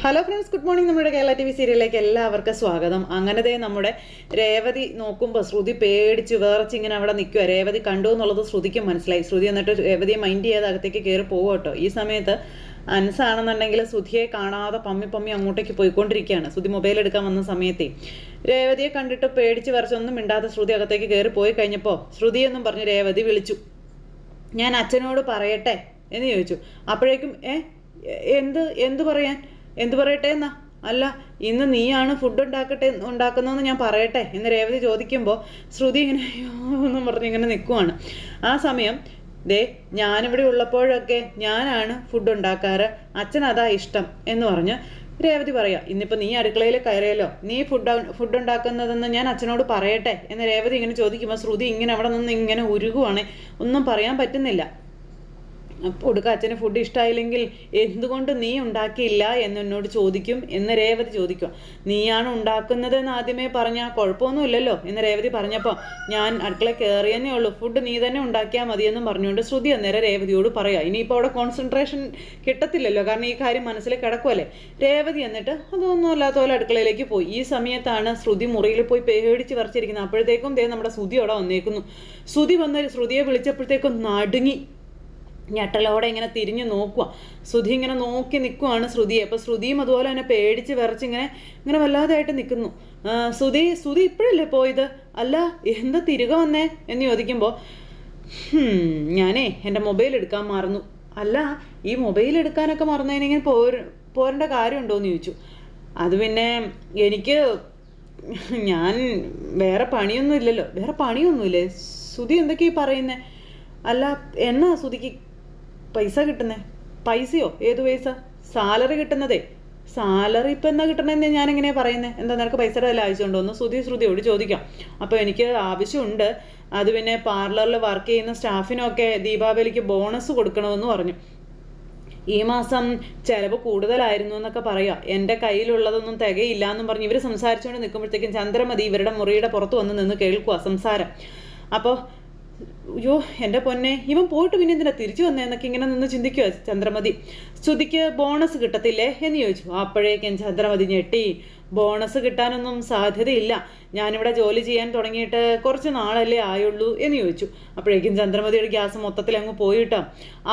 Hello friends, good morning. നമ്മുടെ Kerala TV സീരിയലിലേക്ക് എല്ലാവർക്കും സ്വാഗതം. അങ്ങനത്തെ നമ്മുടെ രേവതി നോക്കുമ്പോൾ ശ്രുതി പേടിച്ച് വേർച്ച് ഇങ്ങനെ അവിടെ നിൽക്കുക. രേവതി കണ്ടു എന്നുള്ളത് ശ്രുതിക്ക് മനസ്സിലായി. ശ്രുതി എന്നിട്ട് രേവതിയെ മൈൻഡ് ചെയ്യാതെ അകത്തേക്ക് കയറി പോകും കേട്ടോ. ഈ സമയത്ത് അൻസാണെന്നുണ്ടെങ്കിൽ ശ്രുതിയെ കാണാതെ പമ്മി അങ്ങോട്ടേക്ക് പോയിക്കൊണ്ടിരിക്കുകയാണ്. ശ്രുതി മൊബൈൽ എടുക്കാൻ വന്ന സമയത്തെ രേവതിയെ കണ്ടിട്ട് പേടിച്ച് വരച്ചൊന്നും മിണ്ടാതെ ശ്രുതി അകത്തേക്ക് കയറി പോയി കഴിഞ്ഞപ്പോൾ ശ്രുതിയെന്നും പറഞ്ഞ് രേവതി വിളിച്ചു. ഞാൻ അച്ഛനോട് പറയട്ടെ എന്ന് ചോദിച്ചു. അപ്പോഴേക്കും എന്ത് പറയട്ടെ എന്നാ? അല്ല, ഇന്ന് നീയാണ് ഫുഡ് ഉണ്ടാക്കുന്നതെന്ന് ഞാൻ പറയട്ടെ എന്ന് രേവതി ചോദിക്കുമ്പോൾ ശ്രുതി ഇങ്ങനെ എന്നും പറഞ്ഞ് ഇങ്ങനെ നിൽക്കുവാണ്. ആ സമയം ഞാനിവിടെ ഉള്ളപ്പോഴൊക്കെ ഞാനാണ് ഫുഡ് ഉണ്ടാക്കാറ്, അച്ഛൻ അതാ ഇഷ്ടം എന്ന് പറഞ്ഞ് രേവതി പറയാം. ഇന്നിപ്പോൾ നീ അടുക്കളയിൽ കയറിയല്ലോ, നീ ഫുഡ് ഉണ്ടാക്കുന്നതെന്ന് ഞാൻ അച്ഛനോട് പറയട്ടെ എന്ന് രേവതി ഇങ്ങനെ ചോദിക്കുമ്പോൾ ശ്രുതി ഇങ്ങനെ അവിടെ നിന്ന് ഇങ്ങനെ ഉരുകുവാണ്. ഒന്നും പറയാൻ പറ്റുന്നില്ല. കൊടുക്ക, അച്ഛന് ഫുഡ് ഇഷ്ടമായില്ലെങ്കിൽ എന്തുകൊണ്ട് നീ ഉണ്ടാക്കിയില്ല എന്നോട് ചോദിക്കും എന്ന് രേവതി ചോദിക്കുക. നീയാണ് ഉണ്ടാക്കുന്നതെന്ന് ആദ്യമേ പറഞ്ഞാൽ കുഴപ്പമൊന്നുമില്ലല്ലോ എന്ന് രേവതി പറഞ്ഞപ്പോൾ ഞാൻ അടുക്കള കയറിയെന്നേ ഉള്ളൂ, ഫുഡ് നീ തന്നെ ഉണ്ടാക്കിയാൽ മതിയെന്നും പറഞ്ഞുകൊണ്ട് ശ്രുതി അന്നേരം രേവതിയോട് പറയാം. ഇനിയിപ്പോൾ അവിടെ കോൺസെൻട്രേഷൻ കിട്ടത്തില്ലല്ലോ, കാരണം ഈ കാര്യം മനസ്സിൽ കിടക്കുമല്ലേ. രേവതി എന്നിട്ട് അതൊന്നും അല്ലാത്ത പോലെ അടുക്കളയിലേക്ക് പോയി. ഈ സമയത്താണ് ശ്രുതി മുറിയിൽ പോയി പേടിച്ച് വരച്ചിരിക്കുന്നത്. അപ്പോഴത്തേക്കും നമ്മുടെ ശ്രുതി അവിടെ വന്നേക്കുന്നു. ശ്രുതി വന്ന് ശ്രുതിയെ വിളിച്ചപ്പോഴത്തേക്കും നടുങ്ങി ഞെട്ടലോടെ ഇങ്ങനെ തിരിഞ്ഞു നോക്കുക. ശ്രുതി ഇങ്ങനെ നോക്കി നിൽക്കുവാണ് ശ്രുതിയെ. അപ്പോൾ ശ്രുതിയും അതുപോലെ തന്നെ പേടിച്ച് വിറച്ച് ഇങ്ങനെ വല്ലാതായിട്ട് നിൽക്കുന്നു. ശ്രുതി ഇപ്പോഴല്ലേ പോയത്? അല്ല, എന്താ തിരികെ വന്നേ എന്ന് ചോദിക്കുമ്പോൾ ഞാനേ എൻ്റെ മൊബൈൽ എടുക്കാൻ മറന്നു. അല്ല, ഈ മൊബൈൽ എടുക്കാനൊക്കെ മറന്നതിനെങ്കിൽ പോരേണ്ട കാര്യമുണ്ടോയെന്ന് ചോദിച്ചു. അത് പിന്നെ ഞാൻ വേറെ പണിയൊന്നുമില്ലല്ലോ. വേറെ പണിയൊന്നുമില്ലേ? ശ്രുതി എന്തൊക്കെയാ പറയുന്നേ? അല്ല, എന്നാ ശ്രുതിക്ക് പൈസ കിട്ടുന്നേ? പൈസയോ? ഏത് പൈസ? സാലറി കിട്ടുന്നതേ. സാലറി ഇപ്പം എന്നാ കിട്ടണമെന്ന് ഞാൻ എങ്ങനെയാണ് പറയുന്നത്? എന്താ നിനക്ക് പൈസയുടെ വല്ല ആവശ്യമുണ്ടോ എന്ന് ശ്രുതിയോട് ചോദിക്കാം. അപ്പോൾ എനിക്ക് ആവശ്യമുണ്ട്. അത് പിന്നെ പാർലറിൽ വർക്ക് ചെയ്യുന്ന സ്റ്റാഫിനൊക്കെ ദീപാവലിക്ക് ബോണസ് കൊടുക്കണമെന്ന് പറഞ്ഞു. ഈ മാസം ചിലവ് കൂടുതലായിരുന്നു എന്നൊക്കെ പറയാം. എൻ്റെ കയ്യിലുള്ളതൊന്നും തികയില്ല എന്നും പറഞ്ഞ് ഇവർ സംസാരിച്ചുകൊണ്ട് നിൽക്കുമ്പോഴത്തേക്കും ചന്ദ്രമതി ഇവരുടെ മുറിയുടെ പുറത്ത് വന്ന് നിന്ന് കേൾക്കുക സംസാരം. അപ്പോൾ അയ്യോ എൻ്റെ പൊന്നെ, ഇവൻ പോയിട്ട് പിന്നെ എന്തിനാ തിരിച്ചു വന്നേന്നൊക്കെ ഇങ്ങനെ നിന്ന് ചിന്തിക്കുക ചന്ദ്രമതി. ശ്രുതിക്ക് ബോണസ് കിട്ടത്തില്ലേ എന്ന് ചോദിച്ചു. അപ്പോഴേക്കും ചന്ദ്രമതി ഞെട്ടി. ബോണസ് കിട്ടാനൊന്നും സാധ്യതയില്ല, ഞാനിവിടെ ജോലി ചെയ്യാൻ തുടങ്ങിയിട്ട് കുറച്ച് നാളല്ലേ ആയുള്ളൂ എന്ന് ചോദിച്ചു. അപ്പോഴേക്കും ചന്ദ്രമതിയുടെ ഗ്യാസ് മൊത്തത്തിൽ അങ്ങ് പോയിട്ടോ.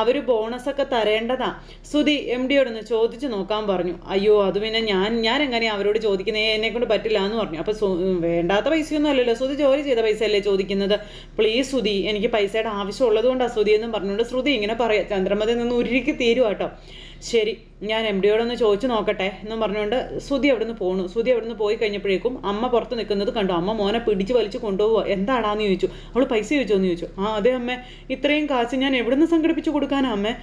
അവർ ബോണസൊക്കെ തരേണ്ടതാ, ശ്രുതി MD-യോടൊന്ന് ചോദിച്ചു നോക്കാൻ പറഞ്ഞു. അയ്യോ, അത് പിന്നെ ഞാൻ എങ്ങനെയാണ് അവരോട് ചോദിക്കുന്നത്? എന്നെക്കൊണ്ട് പറ്റില്ല എന്ന് പറഞ്ഞു. അപ്പോൾ വേണ്ടാത്ത പൈസയൊന്നും അല്ലല്ലോ, ശ്രുതി ജോലി ചെയ്ത പൈസ അല്ലേ ചോദിക്കുന്നത്. പ്ലീസ് ശ്രുതി, എനിക്ക് പൈസയുടെ ആവശ്യമുള്ളത് കൊണ്ടാണ് ശ്രുതി എന്നും പറഞ്ഞുകൊണ്ട് ശ്രുതി ഇങ്ങനെ പറയാം. ചന്ദ്രമതി നിന്ന് ഉരുക്കി തീരുക കേട്ടോ. ശരി, ഞാൻ MD-യോടൊന്ന് ചോദിച്ചു നോക്കട്ടെ എന്നും പറഞ്ഞുകൊണ്ട് ശ്രുതി അവിടുന്ന് പോണു. ശ്രുതി അവിടുന്ന് പോയി കഴിഞ്ഞപ്പോഴേക്കും അമ്മ പുറത്ത് നിൽക്കുന്നത് കണ്ടു. അമ്മ മോനെ പിടിച്ച് വലിച്ച് കൊണ്ടുപോവുക. എന്താടാന്ന് ചോദിച്ചു. അവൾ പൈസ ചോദിച്ചോന്ന് ചോദിച്ചു. അതെ അമ്മേ, ഇത്രയും കാശ് ഞാൻ എവിടുന്ന് സംഘടിപ്പിച്ച് കൊടുക്കാനാ അമ്മേ?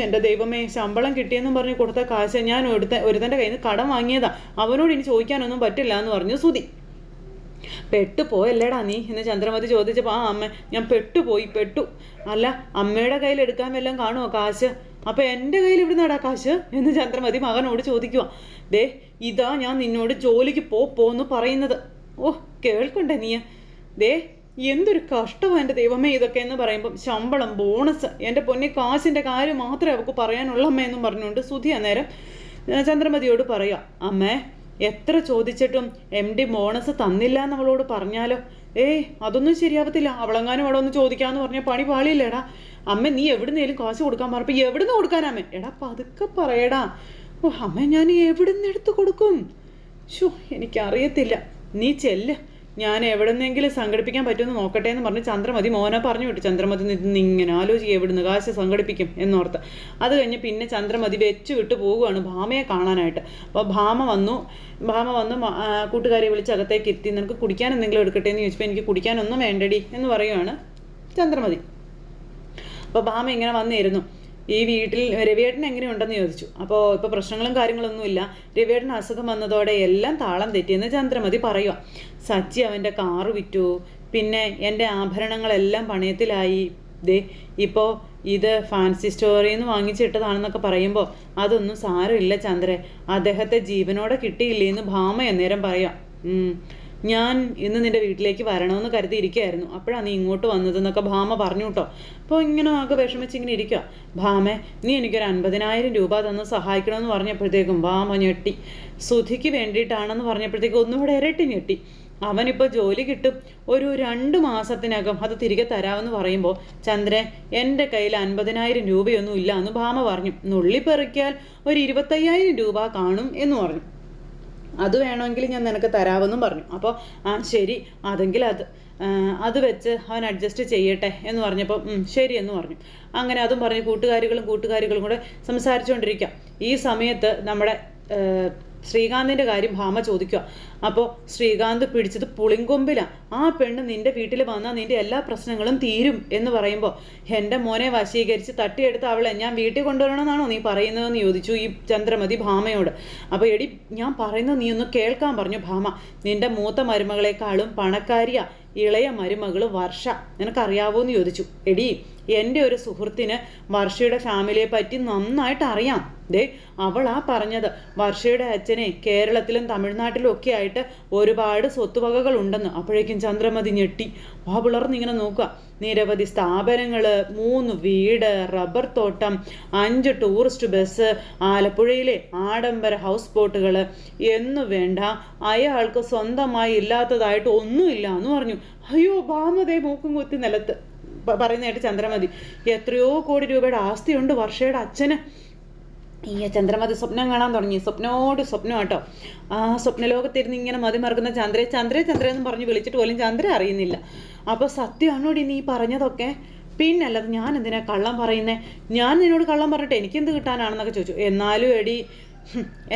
എൻ്റെ ദൈവമേ, ശമ്പളം കിട്ടിയെന്നും പറഞ്ഞ് കൊടുത്ത കാശ് ഞാൻ ഒരുത്തൻ്റെ കയ്യിൽ നിന്ന് കടം വാങ്ങിയതാ, അവനോട് ഇനി ചോദിക്കാനൊന്നും പറ്റില്ല എന്ന് പറഞ്ഞു ശ്രുതി. പെട്ടുപോയല്ലേടാ നീ എന്ന് ചന്ദ്രമതി ചോദിച്ചപ്പോൾ അമ്മ, ഞാൻ പെട്ടു. അല്ല, അമ്മയുടെ കയ്യിൽ എടുക്കാൻ വല്ലതും കാണുമോ കാശ്? അപ്പം എൻ്റെ കയ്യിൽ ഇവിടുന്നാടാ കാശ് എന്ന് ചന്ദ്രമതി മകനോട് ചോദിക്കുക. ഇതാ ഞാൻ നിന്നോട് ജോലിക്ക് പോന്ന് പറയുന്നത്. കേൾക്കണ്ടേ നീ? എന്തൊരു കഷ്ടമാണ് എൻ്റെ ദൈവമേ ഇതൊക്കെ എന്ന് പറയുമ്പം ശമ്പളം, ബോണസ്, എൻ്റെ പൊന്നെ കാശിൻ്റെ കാര്യം മാത്രമേ അവൾക്ക് പറയാനുള്ള അമ്മ എന്നും പറഞ്ഞുകൊണ്ട് ശ്രുതി അന്നേരം ചന്ദ്രമതിയോട് പറയാം. അമ്മേ, എത്ര ചോദിച്ചിട്ടും MD ബോണസ് തന്നില്ല എന്നവളോട് പറഞ്ഞാലോ? അതൊന്നും ശരിയാവത്തില്ല. അവളെങ്ങാനും അവിടെ ഒന്ന് ചോദിക്കാമെന്ന് പറഞ്ഞാൽ പണി പാളിയില്ലേടാ. അമ്മ, നീ എവിടുന്നേലും കാശ് കൊടുക്കാൻ പറഞ്ഞപ്പോൾ എവിടുന്ന് കൊടുക്കാനമ്മേ? എടാ പതുക്കെ പറയടാ. അമ്മ, ഞാൻ എവിടുന്ന് എടുത്ത് കൊടുക്കും? എനിക്കറിയത്തില്ല, നീ ചെല്ല്, ഞാൻ എവിടുന്നെങ്കിലും സംഘടിപ്പിക്കാൻ പറ്റുമെന്ന് നോക്കട്ടെ എന്ന് പറഞ്ഞ് ചന്ദ്രമതി മോനെ പറഞ്ഞു വിട്ടു. ചന്ദ്രമതി നിന്ന് ഇങ്ങനെ ആലോചിക്കുക എവിടുന്ന് കാശ് സംഘടിപ്പിക്കും എന്നോർത്ത്. അത് കഴിഞ്ഞ് പിന്നെ ചന്ദ്രമതി വെച്ചു വിട്ട് പോവുകയാണ് ഭാമയെ കാണാനായിട്ട്. അപ്പോൾ ഭാമ വന്ന് കൂട്ടുകാരെ വിളിച്ച് അകത്തേക്ക് എത്തി. നിനക്ക് കുടിക്കാൻ എന്തെങ്കിലും എടുക്കട്ടെ എന്ന് ചോദിച്ചപ്പോൾ എനിക്ക് കുടിക്കാനൊന്നും വേണ്ടടി എന്ന് പറയുകയാണ് ചന്ദ്രമതി. അപ്പോൾ ഭാമ ഇങ്ങനെ വന്നിരുന്നു. ഈ വീട്ടിൽ രവിയേട്ടൻ എങ്ങനെയുണ്ടെന്ന് ചോദിച്ചു. അപ്പോൾ ഇപ്പോൾ പ്രശ്നങ്ങളും കാര്യങ്ങളൊന്നുമില്ല, രവിയേട്ടൻ അസുഖം വന്നതോടെ എല്ലാം താളം തെറ്റിയെന്ന് ചന്ദ്രമതി പറയുക. സച്ചി അവൻ്റെ കാറ് വിറ്റു, പിന്നെ എൻ്റെ ആഭരണങ്ങളെല്ലാം പണയത്തിലായി. ഇപ്പോൾ ഇത് ഫാൻസി സ്റ്റോറിൽ നിന്ന് വാങ്ങിച്ചിട്ടതാണെന്നൊക്കെ പറയുമ്പോൾ അതൊന്നും സാരമില്ല ചന്ദ്രേ, അദ്ദേഹത്തെ ജീവനോടെ കിട്ടിയില്ലേ എന്ന് ഭാമ അന്നേരം പറയാം. ഞാൻ ഇന്ന് നിൻ്റെ വീട്ടിലേക്ക് വരണമെന്ന് കരുതിയിരിക്കുകയായിരുന്നു, അപ്പോഴാണ് നീ ഇങ്ങോട്ട് വന്നതെന്നൊക്കെ ഭാമ പറഞ്ഞു കേട്ടോ. അപ്പോൾ ഇങ്ങനെ ആകെ വിഷമിച്ച് ഇങ്ങനെ ഇരിക്കുക. ഭാമേ, നീ എനിക്കൊരു 50,000 രൂപ തന്ന് സഹായിക്കണമെന്ന് പറഞ്ഞപ്പോഴത്തേക്കും ഭാമ ഞെട്ടി. സുധിക്ക് വേണ്ടിയിട്ടാണെന്ന് പറഞ്ഞപ്പോഴത്തേക്കും ഒന്നുകൂടെ ഇരട്ടി ഞെട്ടി. അവനിപ്പോൾ ജോലി കിട്ടും, ഒരു 2 മാസത്തിനകം അത് തിരികെ തരാമെന്ന് പറയുമ്പോൾ ചന്ദ്രൻ എൻ്റെ കയ്യിൽ 50,000 രൂപയൊന്നും ഇല്ല എന്ന് ഭാമ പറഞ്ഞു. നുള്ളിപ്പെറുക്കിയാൽ ഒരു 25,000 രൂപ കാണും എന്ന് പറഞ്ഞു. അത് വേണമെങ്കിൽ ഞാൻ നിനക്ക് തരാമെന്നും പറഞ്ഞു. അപ്പോൾ ശരി, അതെങ്കിൽ അത് വെച്ച് അവൻ അഡ്ജസ്റ്റ് ചെയ്യട്ടെ എന്ന് പറഞ്ഞപ്പോൾ ശരി എന്ന് പറഞ്ഞു. അങ്ങനെ അതും പറഞ്ഞ് കൂട്ടുകാരികളും കൂടെ സംസാരിച്ചുകൊണ്ടിരിക്കാം. ഈ സമയത്ത് നമ്മുടെ ശ്രീകാന്തിൻ്റെ കാര്യം ഭാമ ചോദിക്കുക. അപ്പോൾ ശ്രീകാന്ത് പിടിച്ചത് പുളിങ്കൊമ്പിലാണ്. ആ പെണ്ണ് നിൻ്റെ വീട്ടിൽ വന്നാൽ നിൻ്റെ എല്ലാ പ്രശ്നങ്ങളും തീരും എന്ന് പറയുമ്പോൾ എൻ്റെ മോനെ വശീകരിച്ച് തട്ടിയെടുത്ത് അവളെ ഞാൻ വീട്ടിൽ കൊണ്ടുവരണമെന്നാണോ നീ പറയുന്നതെന്ന് ചോദിച്ചു ഈ ചന്ദ്രമതി ഭാമയോട്. അപ്പോൾ എടി, ഞാൻ പറയുന്നത് നീ ഒന്ന് കേൾക്കാൻ പറഞ്ഞു ഭാമ. നിൻ്റെ മൂത്ത മരുമകളെക്കാളും പണക്കാരിയാ ഇളയ മരുമകൾ വർഷ, നിനക്കറിയാവോന്ന് ചോദിച്ചു. എടി, എൻ്റെ ഒരു സുഹൃത്തിന് വർഷയുടെ ഫാമിലിയെ പറ്റി നന്നായിട്ട് അറിയാം. അവളാ പറഞ്ഞത് വർഷയുടെ അച്ഛനെ കേരളത്തിലും തമിഴ്നാട്ടിലും ഒക്കെ ആയിട്ട് ഒരുപാട് സ്വത്തുവകകൾ ഉണ്ടെന്ന്. അപ്പോഴേക്കും ചന്ദ്രമതി ഞെട്ടി പിളർന്നിങ്ങനെ നോക്കുക. നിരവധി സ്ഥാപനങ്ങൾ, 3 വീട്, റബ്ബർ തോട്ടം, 5 ടൂറിസ്റ്റ് ബസ്, ആലപ്പുഴയിലെ ആഡംബര ഹൗസ് ബോട്ടുകൾ എന്നു വേണ്ട അയാൾക്ക് സ്വന്തമായി ഇല്ലാത്തതായിട്ട് ഒന്നുമില്ല എന്ന് പറഞ്ഞു. അയ്യോ, ഭാമതേ മൂക്കും കുത്തി നിലത്ത് പറയുന്നതായിട്ട് ചന്ദ്രമതി. എത്രയോ കോടി രൂപയുടെ ആസ്തിയുണ്ട് വർഷയുടെ അച്ഛന്. ഈ ചന്ദ്രമതി സ്വപ്നം കാണാൻ തുടങ്ങി. സ്വപ്നം കേട്ടോ. ആ സ്വപ്നലോകത്തിരുന്ന് ഇങ്ങനെ മതിമറക്കുന്ന ചന്ദ്ര എന്ന് പറഞ്ഞ് വിളിച്ചിട്ട് പോലും ചന്ദ്ര അറിയുന്നില്ല. അപ്പോൾ സത്യമാണോടി നീ പറഞ്ഞതൊക്കെ? പിന്നല്ലത് ഞാൻ എന്തിനാ കള്ളം പറയുന്നേ? ഞാൻ നിന്നോട് കള്ളം പറഞ്ഞിട്ട് എനിക്കെന്ത് കിട്ടാനാണെന്നൊക്കെ ചോദിച്ചു. എന്നാലും എടി,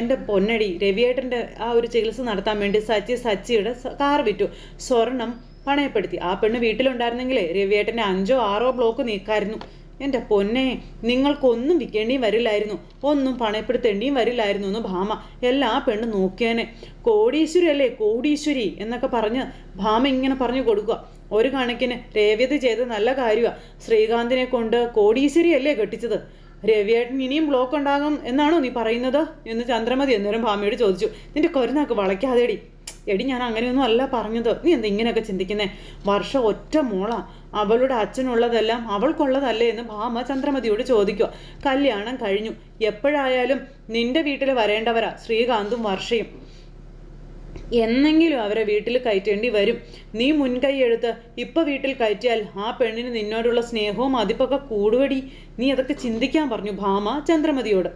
എൻ്റെ പൊന്നടി, രവിയേട്ടൻ്റെ ആ ഒരു ചികിത്സ നടത്താൻ വേണ്ടി സച്ചിയുടെ കാർ വിറ്റു, സ്വർണം പണയപ്പെടുത്തി. ആ പെണ്ണ് വീട്ടിലുണ്ടായിരുന്നെങ്കിലേ രവിയേട്ടൻ്റെ 5ഓ 6ഓ ബ്ലോക്ക് നീക്കായിരുന്നു. എൻ്റെ പൊന്നെ, നിങ്ങൾക്കൊന്നും വിൽക്കേണ്ടിയും വരില്ലായിരുന്നു, ഒന്നും പണയപ്പെടുത്തേണ്ടിയും വരില്ലായിരുന്നു എന്ന് ഭാമ. എല്ലാ പെണ്ണ് നോക്കിയേനെ. കോടീശ്വരി അല്ലേ, കോടീശ്വരി എന്നൊക്കെ പറഞ്ഞ് ഭാമ ഇങ്ങനെ പറഞ്ഞു കൊടുക്കുക. ഒരു കണക്കിന് രേവതി ചെയ്ത് നല്ല കാര്യമാണ്. ശ്രീകാന്തിനെ കൊണ്ട് കോടീശ്വരി അല്ലേ കെട്ടിച്ചത്. രവിയേട്ടൻ ഇനിയും ബ്ലോക്ക് ഉണ്ടാകും എന്നാണോ നീ പറയുന്നത് എന്ന് ചന്ദ്രമതി അന്നേരം ഭാമയോട് ചോദിച്ചു. നിന്റെ കൊരുനാക്ക് വളയ്ക്കാതെടി. എടി, ഞാൻ അങ്ങനെയൊന്നും അല്ല പറഞ്ഞത്. നീ എന്താ ഇങ്ങനെയൊക്കെ ചിന്തിക്കുന്നേ? വർഷ ഒറ്റ മോളാ, അവളുടെ അച്ഛനുള്ളതെല്ലാം അവൾക്കുള്ളതല്ലേ എന്ന് ഭാമ ചന്ദ്രമതിയോട് ചോദിക്കുക. കല്യാണം കഴിഞ്ഞു, എപ്പോഴായാലും നിന്റെ വീട്ടിൽ വരേണ്ടവരാ ശ്രീകാന്തും വർഷയും. എന്നെങ്കിലും അവരെ വീട്ടിൽ കയറ്റേണ്ടി വരും. നീ മുൻകൈ എടുത്ത് ഇപ്പം വീട്ടിൽ കയറ്റിയാൽ ആ പെണ്ണിന് നിന്നോടുള്ള സ്നേഹവും അതിപ്പൊക്കെ കൂടുവടി. നീ അതൊക്കെ ചിന്തിക്കാൻ പറഞ്ഞു ഭാമ ചന്ദ്രമതിയോട്.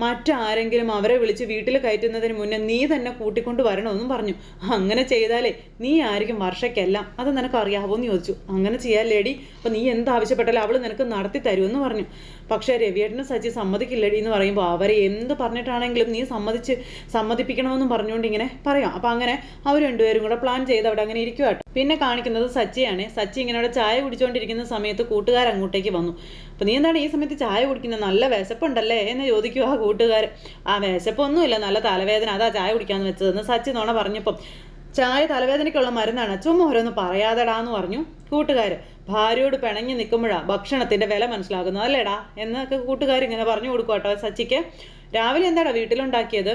മറ്റാരെങ്കിലും അവരെ വിളിച്ച് വീട്ടിൽ കയറ്റുന്നതിന് മുന്നേ നീ തന്നെ കൂട്ടിക്കൊണ്ട് വരണമെന്നും പറഞ്ഞു. അങ്ങനെ ചെയ്താലേ നീ ആയിരിക്കും വർഷയ്ക്കെല്ലാം. അത് നിനക്ക് അറിയാവോന്ന് ചോദിച്ചു. അങ്ങനെ ചെയ്യാല്ലേടി, അപ്പം നീ എന്താവശ്യപ്പെട്ടാലും അവൾ നിനക്ക് നടത്തി തരുമെന്ന് പറഞ്ഞു. പക്ഷേ രവിയേട്ടനും സച്ചി സമ്മതിക്കില്ലടി എന്ന് പറയുമ്പോൾ അവരെ എന്ത് പറഞ്ഞിട്ടാണെങ്കിലും നീ സമ്മതിപ്പിക്കണമെന്നും പറഞ്ഞുകൊണ്ട് ഇങ്ങനെ പറയാം. അപ്പം അങ്ങനെ അവർ രണ്ടുപേരും കൂടെ പ്ലാൻ ചെയ്ത് അവിടെ അങ്ങനെ ഇരിക്കുക കേട്ടോ. പിന്നെ കാണിക്കുന്നത് സച്ചിയാണ്. സച്ചി ഇങ്ങനെ അവിടെ ചായ കുടിച്ചുകൊണ്ടിരിക്കുന്ന സമയത്ത് കൂട്ടുകാരങ്ങോട്ടേക്ക് വന്നു. അപ്പം നീ എന്താണ് ഈ സമയത്ത് ചായ കുടിക്കുന്നത്? നല്ല വിശപ്പുണ്ടല്ലേ എന്ന് ചോദിക്കുക ആ കൂട്ടുകാർ. ആ വിശപ്പൊന്നുമില്ല, നല്ല തലവേദന, അതാ ചായ കുടിക്കാമെന്ന് വെച്ചതെന്ന് സച്ചി നോണ പറഞ്ഞപ്പം ചായ തലവേദനയ്ക്കുള്ള മരുന്നാണ്, ചുമ്മാ ഓരോന്ന് പറയാതെടാന്ന് പറഞ്ഞു കൂട്ടുകാർ. ഭാര്യയോട് പിണങ്ങി നിൽക്കുമ്പോഴാണ് ഭക്ഷണത്തിൻ്റെ വില മനസ്സിലാകുന്നത് അല്ലേടാ എന്നൊക്കെ കൂട്ടുകാർ ഇങ്ങനെ പറഞ്ഞു കൊടുക്കും കേട്ടോ സച്ചിക്ക്. രാവിലെ എന്താടാ വീട്ടിലുണ്ടാക്കിയത്?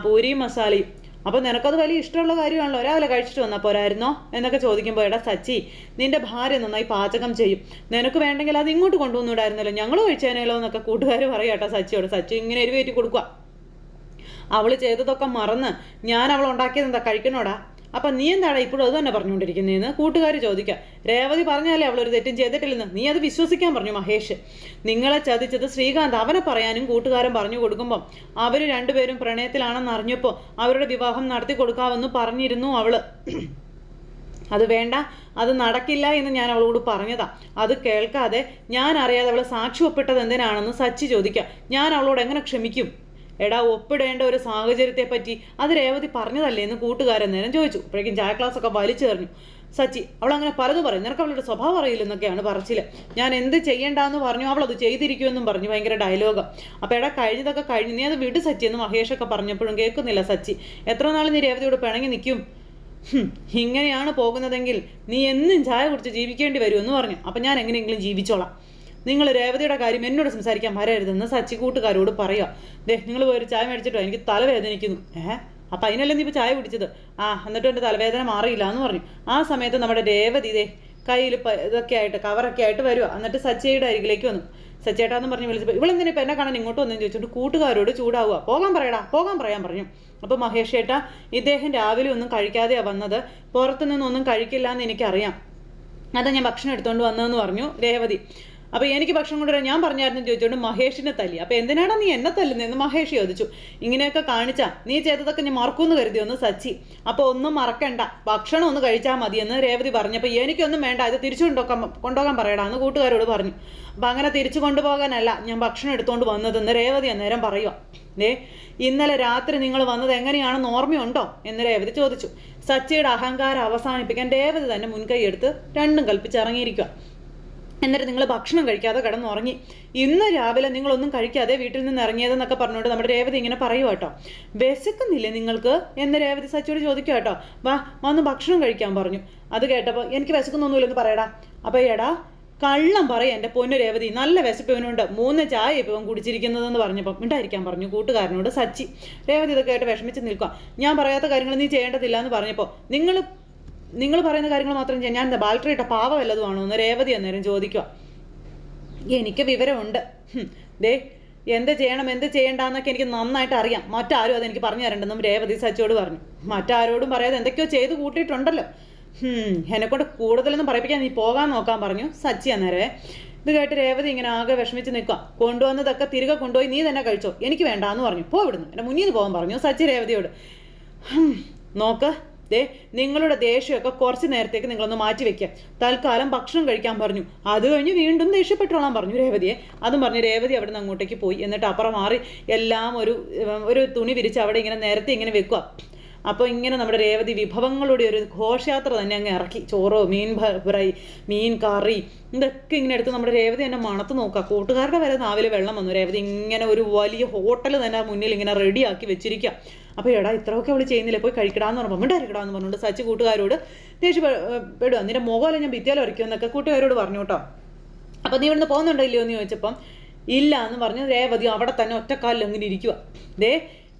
പൂരിയും മസാലയും. അപ്പോൾ നിനക്കത് വലിയ ഇഷ്ടമുള്ള കാര്യമാണല്ലോ, രാവിലെ കഴിച്ചിട്ട് വന്നാൽ പോരായിരുന്നോ എന്നൊക്കെ ചോദിക്കുമ്പോൾ, എടാ സച്ചി, നിന്റെ ഭാര്യ നന്നായി പാചകം ചെയ്യും, നിനക്ക് വേണ്ടെങ്കിൽ അത് ഇങ്ങോട്ട് കൊണ്ടുവന്നിടായിരുന്നല്ലോ, ഞങ്ങൾ കഴിച്ചേനല്ലോ എന്നൊക്കെ കൂട്ടുകാർ പറയാം കേട്ടോ സച്ചിയോട്. സച്ചി ഇങ്ങനെ എരിവേറ്റി കൊടുക്കുക. അവൾ ചെയ്തതൊക്കെ മറന്ന് ഞാൻ അവൾ ഉണ്ടാക്കിയത് എന്താ കഴിക്കണോടാ? അപ്പം നീ എന്താടാ ഇപ്പോഴും അത് തന്നെ പറഞ്ഞുകൊണ്ടിരിക്കുന്നതെന്ന് കൂട്ടുകാർ ചോദിക്കുക. രേവതി പറഞ്ഞാലേ അവളൊരു തെറ്റും ചെയ്തിട്ടില്ലെന്ന്, നീ അത് വിശ്വസിക്കാൻ പറഞ്ഞു മഹേഷ്. നിങ്ങളെ ചതിച്ചത് ശ്രീകാന്ത്, അവനെ പറയാനും കൂട്ടുകാരൻ പറഞ്ഞു കൊടുക്കുമ്പം അവർ രണ്ടുപേരും പ്രണയത്തിലാണെന്ന് അറിഞ്ഞപ്പോൾ അവരുടെ വിവാഹം നടത്തി കൊടുക്കാമെന്ന് പറഞ്ഞിരുന്നു അവള്. അത് വേണ്ട, അത് നടക്കില്ല എന്ന് ഞാൻ അവളോട് പറഞ്ഞതാ. അത് കേൾക്കാതെ ഞാൻ അറിയാതെ അവളെ സാക്ഷി ഒപ്പിട്ടത് എന്തിനാണെന്ന് സച്ചി ചോദിക്കുക. ഞാൻ അവളോട് എങ്ങനെ ക്ഷമിക്കും? എടാ, ഒപ്പിടേണ്ട ഒരു സാഹചര്യത്തെ പറ്റി അത് രേവതി പറഞ്ഞതല്ലേ എന്ന് കൂട്ടുകാരൻ നേരം ചോദിച്ചു. അപ്പോഴേക്കും ചായ ക്ലാസ്സൊക്കെ വലിച്ചെറിഞ്ഞു സച്ചി. അവളങ്ങനെ പലതും പറയും, നിനക്ക് അവളുടെ സ്വഭാവം അറിയില്ലെന്നൊക്കെയാണ് പറച്ചില്. ഞാൻ എന്ത് ചെയ്യേണ്ടെന്ന് പറഞ്ഞു, അവളത് ചെയ്തിരിക്കുമെന്നും പറഞ്ഞു, ഭയങ്കര ഡയലോഗ്. അപ്പോൾ എടാ, കഴിഞ്ഞതൊക്കെ കഴിഞ്ഞു, നീ അത് വിട് സച്ചി എന്ന് മഹേഷൊക്കെ പറഞ്ഞപ്പോഴും കേൾക്കുന്നില്ല സച്ചി. എത്ര നാൾ നീ രേവതിയോട് പിണങ്ങി നിൽക്കും? ഇങ്ങനെയാണ് പോകുന്നതെങ്കിൽ നീ എന്നും ചായ കുടിച്ച് ജീവിക്കേണ്ടി വരുമെന്ന് പറഞ്ഞു. അപ്പം ഞാൻ എങ്ങനെയെങ്കിലും ജീവിച്ചോളാം, നിങ്ങൾ രേവതിയുടെ കാര്യം എന്നോട് സംസാരിക്കാൻ വരരുതെന്ന് സച്ചി കൂട്ടുകാരോട് പറയുക. നിങ്ങൾ പോയൊരു ചായ മേടിച്ചിട്ടോ, എനിക്ക് തലവേദനിക്കുന്നു. അപ്പം അതിനല്ലേ നീ ഇപ്പോൾ ചായ കുടിച്ചത്? എന്നിട്ടും എൻ്റെ തലവേദന മാറിയില്ല എന്ന് പറഞ്ഞു. ആ സമയത്ത് നമ്മുടെ രേവതി ഇതേ കയ്യിൽ ഇതൊക്കെ ആയിട്ട് കവറൊക്കെ ആയിട്ട് വരുക. എന്നിട്ട് സച്ചിയുടെ അരികിലേക്ക് വന്നു. സച്ചേട്ടാന്ന് പറഞ്ഞ് വിളിച്ചപ്പോൾ ഇവളെന്തിനാ ഇപ്പം എന്നെ കാണാൻ ഇങ്ങോട്ട് വന്നെന്ന് ചോദിച്ചുകൊണ്ട് കൂട്ടുകാരോട് ചൂടാവുക. പോകാൻ പറയാൻ പറഞ്ഞു. അപ്പോൾ മഹേഷ് ഏട്ടാ, ഇദ്ദേഹം രാവിലെ ഒന്നും കഴിക്കാതെയാണ് വന്നത്, പുറത്തുനിന്നൊന്നും കഴിക്കില്ല എന്ന് എനിക്കറിയാം, അതാ ഞാൻ ഭക്ഷണം എടുത്തുകൊണ്ട് വന്നതെന്ന് പറഞ്ഞു രേവതി. അപ്പോൾ എനിക്ക് ഭക്ഷണം കൊണ്ടുവരാൻ ഞാൻ പറഞ്ഞായിരുന്നു ചോദിച്ചുകൊണ്ട് മഹേഷിനെ തല്ലി. അപ്പോൾ എന്തിനാണ് നീ എന്നെ തല്ലുന്നതെന്ന് മഹേഷ് ചോദിച്ചു. ഇങ്ങനെയൊക്കെ കാണിച്ചാൽ നീ ചെയ്തതൊക്കെ ഞാൻ മറക്കുമെന്ന് കരുതിയൊന്ന് സച്ചി. അപ്പോൾ ഒന്നും മറക്കണ്ട, ഭക്ഷണം ഒന്ന് കഴിച്ചാൽ മതിയെന്ന് രേവതി പറഞ്ഞപ്പോൾ എനിക്കൊന്നും വേണ്ട, ഇത് തിരിച്ചു കൊണ്ടുപോകാൻ പറയടാ എന്ന് കൂട്ടുകാരോട് പറഞ്ഞു. അപ്പം അങ്ങനെ തിരിച്ചു കൊണ്ടുപോകാനല്ല ഞാൻ ഭക്ഷണം എടുത്തുകൊണ്ട് വന്നതെന്ന് രേവതി അന്നേരം പറയുക. ഇന്നലെ രാത്രി നിങ്ങൾ വന്നത് എങ്ങനെയാണെന്ന് ഓർമ്മയുണ്ടോ എന്ന് രേവതി ചോദിച്ചു. സച്ചിയുടെ അഹങ്കാരം അവസാനിപ്പിക്കാൻ രേവതി തന്നെ മുൻകൈ എടുത്ത് രണ്ടും കൽപ്പിച്ചിറങ്ങിയിരിക്കുക. എന്നിട്ട് നിങ്ങൾ ഭക്ഷണം കഴിക്കാതെ കിടന്നുറങ്ങി, ഇന്ന് രാവിലെ നിങ്ങളൊന്നും കഴിക്കാതെ വീട്ടിൽ നിന്ന് ഇറങ്ങിയതെന്നൊക്കെ പറഞ്ഞുകൊണ്ട് നമ്മുടെ രേവതി ഇങ്ങനെ പറയുക കേട്ടോ. വിശക്കുന്നില്ലേ നിങ്ങൾക്ക് എന്ന് രേവതി സച്ചിയോട് ചോദിക്കുക കേട്ടോ. വന്ന് ഭക്ഷണം കഴിക്കാൻ പറഞ്ഞു. അത് കേട്ടപ്പോൾ എനിക്ക് വിശക്കുന്നൊന്നുമില്ലെന്ന് പറയടാ. അപ്പോൾ എടാ കള്ളം പറയും എൻ്റെ പൊന്നു രേവതി, നല്ല വിശപ്പിവനുണ്ട്, 3 ചായ ഇപ്പം കുടിച്ചിരിക്കുന്നതെന്ന് പറഞ്ഞപ്പം മിണ്ടായിരിക്കാൻ പറഞ്ഞു കൂട്ടുകാരനോട് സച്ചി. രേവതി ഇതൊക്കെ ആയിട്ട് വിഷമിച്ച് നിൽക്കുക. ഞാൻ പറയാത്ത കാര്യങ്ങൾ നീ ചെയ്യേണ്ടതില്ല എന്ന് പറഞ്ഞപ്പോൾ നിങ്ങൾ പറയുന്ന കാര്യങ്ങൾ മാത്രം ചെയ്യാൻ ഞാൻ എന്താ ബാൽട്ടറിയിട്ട പാവ വല്ലതുമാണോ എന്ന് രേവതി അന്നേരം ചോദിക്കുക. എനിക്ക് വിവരമുണ്ട്, എന്ത് ചെയ്യണം എന്ത് ചെയ്യേണ്ടെന്നൊക്കെ എനിക്ക് നന്നായിട്ട് അറിയാം, മറ്റാരും അതെനിക്ക് പറഞ്ഞു തരണ്ടെന്നും രേവതി സച്ചിയോട് പറഞ്ഞു. മറ്റാരോടും പറയാതെ എന്തൊക്കെയോ ചെയ്ത് കൂട്ടിയിട്ടുണ്ടല്ലോ, എന്നെക്കൊണ്ട് കൂടുതലൊന്നും പറയിപ്പിക്കാൻ നീ പോകാൻ നോക്കാൻ പറഞ്ഞു സച്ചി അന്നേരവേ. ഇത് കേട്ട് രേവതി ഇങ്ങനെ ആകെ വിഷമിച്ച് നിൽക്കുക. കൊണ്ടുവന്നതൊക്കെ തിരികെ കൊണ്ടുപോയി നീ തന്നെ കഴിച്ചോ, എനിക്ക് വേണ്ടാന്ന് പറഞ്ഞു. വിടുന്നു, എൻ്റെ മുന്നിൽ നിന്ന് പോകാൻ പറഞ്ഞു സച്ചി രേവതിയോട്. നോക്ക് നിങ്ങളുടെ ദേഷ്യമൊക്കെ കുറച്ച് നേരത്തേക്ക് നിങ്ങളൊന്ന് മാറ്റി വെക്കുക, തൽക്കാലം ഭക്ഷണം കഴിക്കാൻ പറഞ്ഞു, അത് കഴിഞ്ഞ് വീണ്ടും ദേഷ്യപ്പെട്ടോളാൻ പറഞ്ഞു രേവതിയെ. അതും പറഞ്ഞ് രേവതി അവിടെ നിന്ന് അങ്ങോട്ടേക്ക് പോയി. എന്നിട്ട് അപ്പുറം മാറി എല്ലാം ഒരു തുണി വിരിച്ച് അവിടെ ഇങ്ങനെ നേരത്തെ ഇങ്ങനെ വെക്കുക. അപ്പോൾ ഇങ്ങനെ നമ്മുടെ രേവതി വിഭവങ്ങളുടെ ഒരു ഘോഷയാത്ര തന്നെ അങ്ങ് ഇറക്കി. ചോറോ മീൻ ഫ്രൈ, മീൻ കറി, ഇതൊക്കെ ഇങ്ങനെ എടുത്ത് നമ്മുടെ രേവതി തന്നെ മണത്ത് നോക്കുക. കൂട്ടുകാരുടെ വരെ നാവിലെ വെള്ളം വന്നു. രേവതി ഇങ്ങനെ ഒരു വലിയ ഹോട്ടൽ തന്നെ മുന്നിൽ ഇങ്ങനെ റെഡിയാക്കി വെച്ചിരിക്കുക. അപ്പോൾ എടാ ഇത്രയൊക്കെ അവൾ ചെയ്യുന്നില്ല, പോയി കഴിക്കടാന്ന് പറഞ്ഞപ്പോൾ മിണ്ടായിരിക്കടാന്ന് പറഞ്ഞുകൊണ്ട് സച്ചി കൂട്ടുകാരോട് ദേഷ്യപ്പെടുക. നിന്റെ മുഖമല്ല ഞാൻ ഭിത്തിയാലും ഉറക്കുമെന്നൊക്കെ കൂട്ടുകാരോട് പറഞ്ഞു കേട്ടോ. അപ്പോൾ നീ ഇവിടുന്ന് പോകുന്നുണ്ടോ ഇല്ലയോ എന്ന് ചോദിച്ചപ്പം ഇല്ല എന്ന് പറഞ്ഞു രേവതി അവിടെ തന്നെ ഒറ്റക്കാലിൽ അങ്ങനെ ഇരിക്കുക.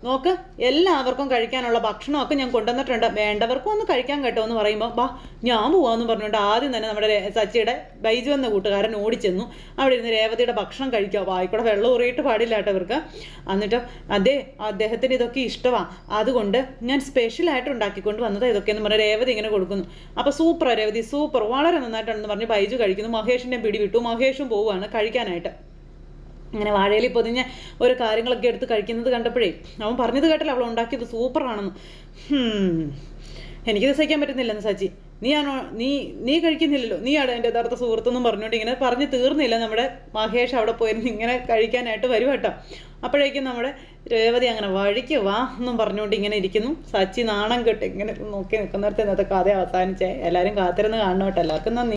നോക്ക്, എല്ലാവർക്കും കഴിക്കാനുള്ള ഭക്ഷണമൊക്കെ ഞാൻ കൊണ്ടുവന്നിട്ടുണ്ട്, വേണ്ടവർക്കും ഒന്ന് കഴിക്കാൻ കേട്ടോ എന്ന് പറയുമ്പോൾ ഞാൻ പോവാമെന്ന് പറഞ്ഞുകൊണ്ട് ആദ്യം തന്നെ നമ്മുടെ സച്ചിയുടെ ബൈജു എന്ന കൂട്ടുകാരൻ ഓടിച്ചെന്നു. അവിടെ ഇരുന്ന് രേവതിയുടെ ഭക്ഷണം കഴിക്കുക. വായിക്കൂടെ വെള്ളം ഉറിയിട്ട് പാടില്ല കേട്ടോ ഇവർക്ക്. എന്നിട്ട് അദ്ദേഹത്തിന് ഇതൊക്കെ ഇഷ്ടമാണ്, അതുകൊണ്ട് ഞാൻ സ്പെഷ്യലായിട്ട് ഉണ്ടാക്കിക്കൊണ്ട് വന്നത് ഇതൊക്കെയെന്ന് പറഞ്ഞാൽ രേവതി ഇങ്ങനെ കൊടുക്കുന്നു. അപ്പോൾ സൂപ്പറാണ് രേവതി, സൂപ്പർ, വളരെ നന്നായിട്ടുണ്ടെന്ന് പറഞ്ഞ് ബൈജു കഴിക്കുന്നു. മഹേഷിൻ്റെ പിടി വിട്ടു. മഹേഷും പോവുകയാണ് കഴിക്കാനായിട്ട്. ഇങ്ങനെ വാഴയിൽ പൊതിഞ്ഞ ഒരു കാര്യങ്ങളൊക്കെ എടുത്ത് കഴിക്കുന്നത് കണ്ടപ്പോഴേ അവൻ പറഞ്ഞത് കേട്ടല്ലോ അവൾ ഉണ്ടാക്കിയത് സൂപ്പറാണെന്ന്. എനിക്കിത് സഹിക്കാൻ പറ്റുന്നില്ലെന്ന് സച്ചി. നീ കഴിക്കുന്നില്ലല്ലോ, നീയാണ് എൻ്റെ യഥാർത്ഥ സുഹൃത്തെന്നും പറഞ്ഞുകൊണ്ട് ഇങ്ങനെ പറഞ്ഞ് തീർന്നില്ല നമ്മുടെ മഹേഷ് അവിടെ പോയിരുന്നു ഇങ്ങനെ കഴിക്കാനായിട്ട് വരും കേട്ടോ. അപ്പോഴേക്കും നമ്മുടെ രേവതി അങ്ങനെ വഴിക്ക് വാ എന്നും പറഞ്ഞുകൊണ്ട് ഇങ്ങനെ ഇരിക്കുന്നു. സച്ചി നാണം കെട്ട് ഇങ്ങനെ നോക്കി നിൽക്കുന്നിടത്ത് ഇന്നത്തെ കഥ അവസാനിച്ചേ. എല്ലാവരും കാത്തിരുന്ന് കാണണം കേട്ടോ. എല്ലാവർക്കും നന്ദി.